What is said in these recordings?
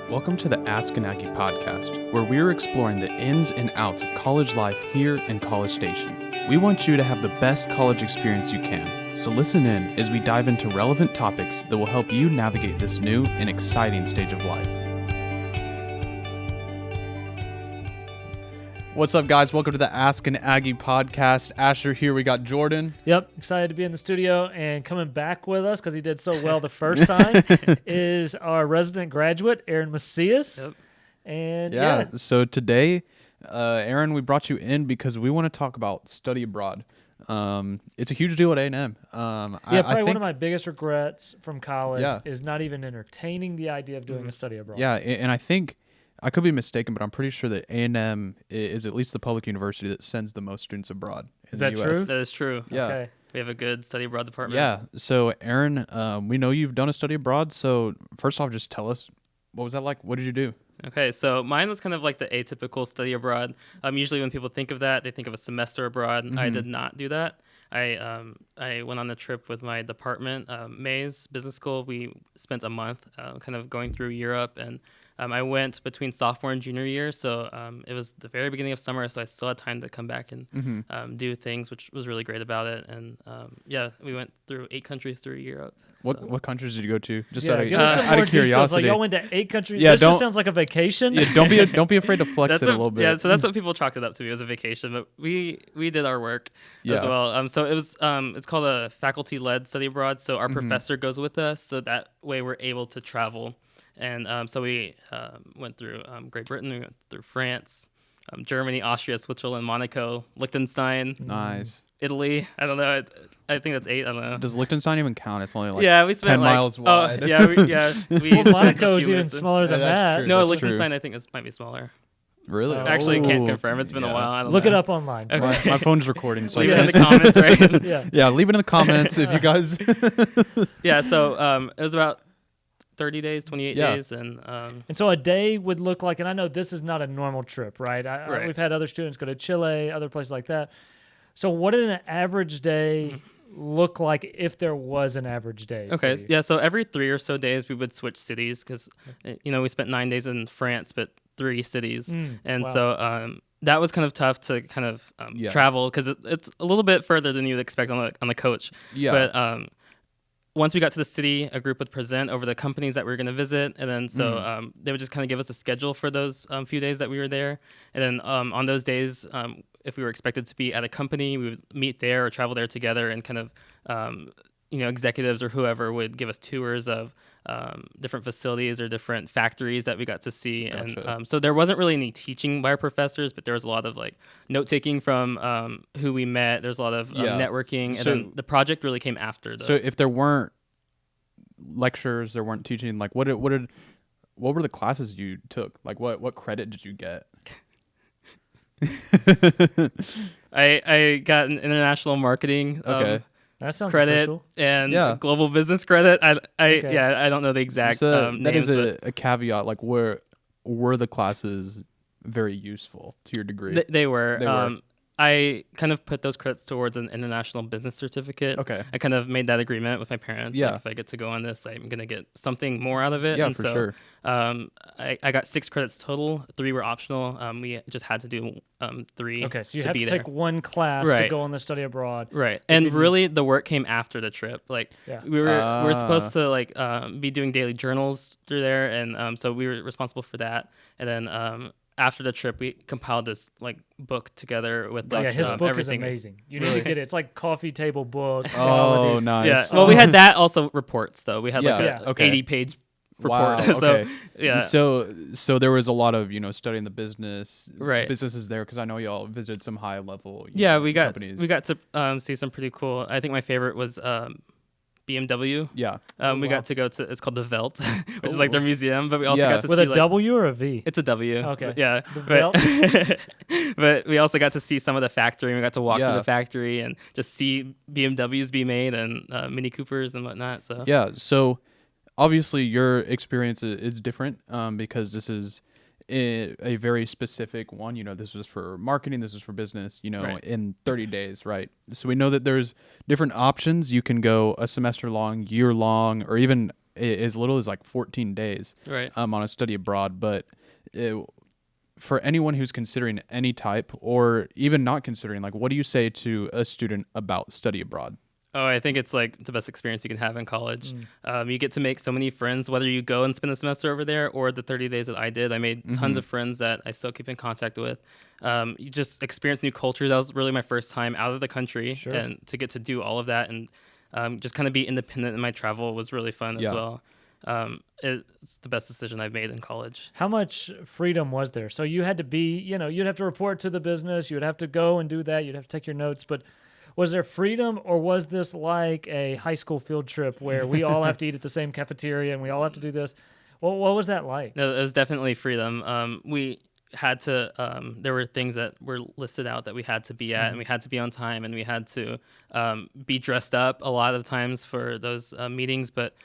Welcome to the Ask an Aggie podcast, where we're exploring the ins and outs of college life here in College Station. We want you to have the best college experience you can, so listen in as we dive into relevant topics that will help you navigate this new and exciting stage of life. What's up, guys? Welcome to the Ask an Aggie podcast. Asher here. We got Jordan. Yep, excited to be in the studio, and coming back with us because he did so well the first time is our resident graduate, Aaron Macias. Yep. And So today, Aaron, we brought you in because we want to talk about study abroad. It's a huge deal at A&M. Probably one of my biggest regrets from college is not even entertaining the idea of doing a study abroad. Yeah, and I think I could be mistaken, but I'm pretty sure that A&M is at least the public university that sends the most students abroad. Is that true? That is true. Yeah. Okay. We have a good study abroad department. Yeah. So, Aaron, we know you've done a study abroad. So, first off, just tell us, what was that like? What did you do? Okay, so mine was kind of like the atypical study abroad. Usually when people think of that, they think of a semester abroad. Mm-hmm. I did not do that. I went on a trip with my department, Mays Business School. We spent a month kind of going through Europe, and I went between sophomore and junior year, so it was the very beginning of summer, so I still had time to come back and do things, which was really great about it. And we went through 8 countries through Europe. What countries did you go to? Just give us some out more of curiosity. details. Like, y'all went to 8 countries. Yeah, this just sounds like a vacation. Yeah, don't be afraid to flex it a little bit. Yeah, so that's what people chalked it up to be, as a vacation. But we did our work as well. So it was it's called a faculty-led study abroad. So our professor goes with us, so that way we're able to travel. And so we went through Great Britain, we went through France, Germany, Austria, Switzerland, Monaco, Liechtenstein. Nice. Italy. I don't know. I think that's 8. I don't know. Does Liechtenstein even count? It's only like we spent 10 miles wide. We Well, Monaco is even smaller than that's that. true. No, That's Liechtenstein I think might be smaller. Really? Actually, can't confirm. It's been a while. I don't Look know. it up online. Okay. My phone's recording, so Leave I it in the guess. comments, right? Yeah. Leave it in the comments if you guys. Yeah. So it was about 30 days, 28 days, and And so a day would look like, and I know this is not a normal trip, right? Right. We've had other students go to Chile, other places like that. So what did an average day look like if there was an average day? okay, yeah. So every 3 or so days we would switch cities because we spent 9 days in France, but 3 cities, and wow. so that was kind of tough to kind of travel because it's a little bit further than you would expect on the coach. Yeah. But once we got to the city, a group would present over the companies that we were going to visit, and then they would just kind of give us a schedule for those few days that we were there. And then on those days, if we were expected to be at a company, we would meet there or travel there together, and kind of executives or whoever would give us tours of different facilities or different factories that we got to see. Gotcha. And so there wasn't really any teaching by our professors, but there was a lot of like note taking from who we met. There's a lot of networking, and then the project really came after. So if there weren't lectures, there weren't teaching, like what were the classes you took? Like what credit did you get? I got an international marketing That sounds credit official. and global business credit. I don't know the exact So that names, is a caveat. Like were the classes very useful to your degree? They were. They were. I kind of put those credits towards an international business certificate. Okay. I kind of made that agreement with my parents. Yeah. Like, if I get to go on this, I'm going to get something more out of it. Yeah, and for so, sure. I got 6 credits total. 3 were optional. We just had to do 3 Okay, so you to have be to there. take one class to Right. go on the study abroad. Right. And really the work came after the trip. Like we were supposed to be doing daily journals through there, and so we were responsible for that. And then after the trip, we compiled this like book together with like his book everything. is amazing. You need to get it. It's like coffee table book. Oh, quality. nice. Yeah. Well, we had that also reports though. We had like Yeah, a okay. 80-page Wow, report. So okay. yeah. So there was a lot of studying the businesses there, because I know y'all visited some high level We got companies. we got to see some pretty cool. I think my favorite was BMW. Yeah. We got to go to, it's called the Welt, which is like their museum, but we also got to With see a W or a V? It's a W. Okay. But yeah. The But we also got to see some of the factory. We got to walk Yeah. through the factory and just see BMWs be made and Mini Coopers and whatnot. So Yeah. So obviously your experience is different because this is a very specific one. This was for marketing, this is for business, Right. in 30 days, right? So we know that there's different options. You can go a semester long, year long, or even as little as like 14 days Right. on a study abroad. But for anyone who's considering any type or even not considering, like, what do you say to a student about study abroad? Oh, I think it's like the best experience you can have in college. You get to make so many friends, whether you go and spend a semester over there or the 30 days that I did. I made tons of friends that I still keep in contact with. You just experience new cultures. That was really my first time out of the country. Sure. And to get to do all of that and just kind of be independent in my travel was really fun as well. It's the best decision I've made in college. How much freedom was there? So you had to be, you'd have to report to the business. You would have to go and do that. You'd have to take your notes. But was there freedom, or was this like a high school field trip where we all have to eat at the same cafeteria and we all have to do this? Well, what was that like? No, it was definitely freedom. We had to, there were things that were listed out that we had to be at, and we had to be on time, and we had to be dressed up a lot of times for those meetings. But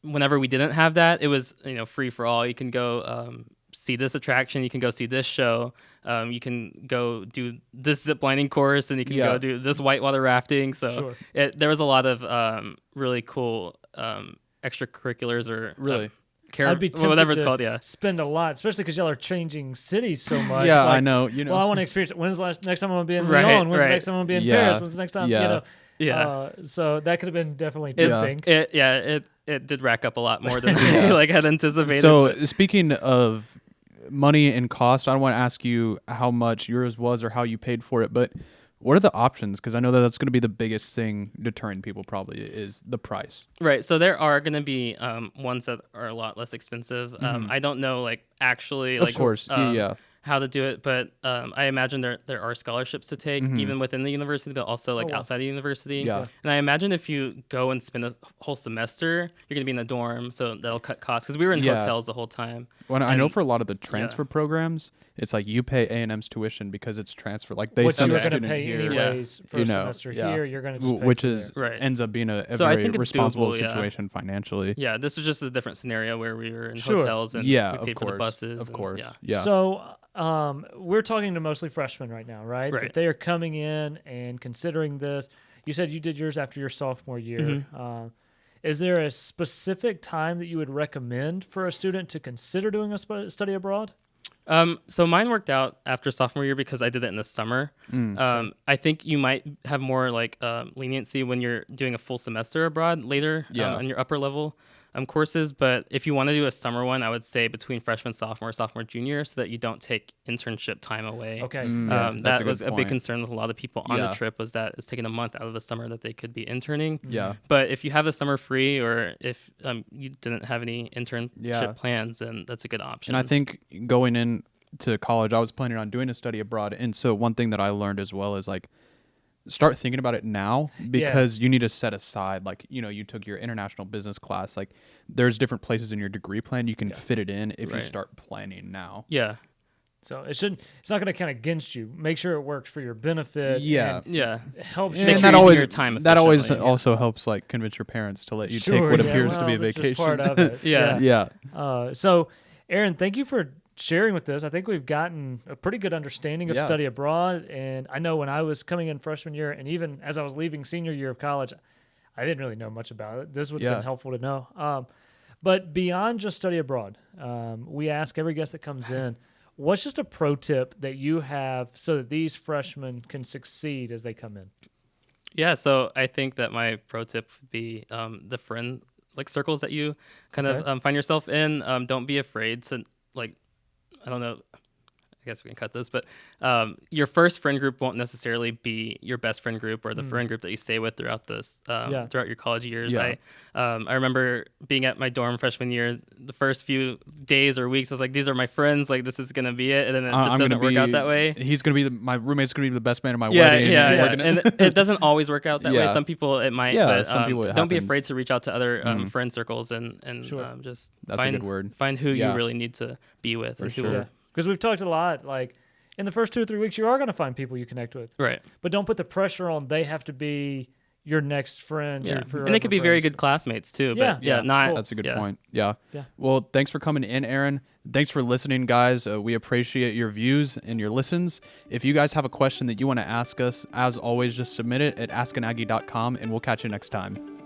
whenever we didn't have that, it was free for all. You can go see this attraction, you can go see this show, you can go do this zip lining course, and you can go do this whitewater rafting. So there was a lot of really cool extracurriculars or really. I'd be tempted whatever it's to called, spend a lot, especially because y'all are changing cities so much. Yeah, like, I know. Well, I want to experience it. When's the next time I'm going to be in Lyon? When's the next time I'm going to be in Paris? When's the next time? So that could have been definitely tempting. It did rack up a lot more than we had anticipated. So speaking of money and cost, I don't want to ask you how much yours was or how you paid for it, but what are the options? Because I know that's going to be the biggest thing deterring people probably is the price. Right. So there are going to be ones that are a lot less expensive. I don't know actually of course. how to do it, but I imagine there are scholarships to take even within the university, but also outside the university. Yeah. And I imagine if you go and spend a whole semester, you're going to be in a dorm, so that'll cut costs because we were in hotels the whole time. Well, I know for a lot of the transfer programs, it's like you pay A&M's tuition because it's transfer. Like they send a student pay here, anyways for a semester here. You're going to just pay which is right. ends up being a so very I think responsible doable, situation financially. Yeah, this was just a different scenario where we were in hotels and we paid for the buses. Of course. So we're talking to mostly freshmen right now, right? Right. That they are coming in and considering this. You said you did yours after your sophomore year. Is there a specific time that you would recommend for a student to consider doing a study abroad? So mine worked out after sophomore year because I did it in the summer. I think you might have more leniency when you're doing a full semester abroad later on your upper level courses. But if you want to do a summer one, I would say between freshman, sophomore, junior, so that you don't take internship time away. Okay. That was a big concern with a lot of people on the trip, was that it's taking a month out of the summer that they could be interning. Yeah. But if you have a summer free, or if you didn't have any internship plans, then that's a good option. And I think going into college, I was planning on doing a study abroad. And so one thing that I learned as well is start thinking about it now, because you need to set aside, you took your international business class, there's different places in your degree plan you can fit it in if you start planning now. Yeah. So it's not going to count against you. Make sure it works for your benefit. Yeah. Helps you. Make sure you're using your time efficiently. That always also helps convince your parents to let you take what appears to be a vacation. Just part of it. Yeah. So Aaron, thank you for sharing with this. I think we've gotten a pretty good understanding of study abroad. And I know when I was coming in freshman year, and even as I was leaving senior year of college, I didn't really know much about it. This would have been helpful to know. But beyond just study abroad, we ask every guest that comes in, what's just a pro tip that you have so that these freshmen can succeed as they come in? Yeah, so I think that my pro tip would be the friend circles that you kind of find yourself in. Don't be afraid to I don't know, I guess we can cut this, but your first friend group won't necessarily be your best friend group or the friend group that you stay with throughout throughout your college years. I remember being at my dorm freshman year, the first few days or weeks, I was like, these are my friends, this is going to be it. And then it just doesn't work out that way. He's going to be my roommate's going to be the best man at my wedding. And it doesn't always work out that way. Some people it might, but some people it don't be happens. afraid to reach out to other friend circles and just That's a good word. Find who you really need to be with. For sure. Because we've talked a lot, in the first 2 or 3 weeks, you are going to find people you connect with. Right. But don't put the pressure on they have to be your next friend. Yeah. And they could be very good classmates too. But not. Cool. That's a good point. Yeah. Well, thanks for coming in, Aaron. Thanks for listening, guys. We appreciate your views and your listens. If you guys have a question that you want to ask us, as always, just submit it at askanaggie.com, and we'll catch you next time.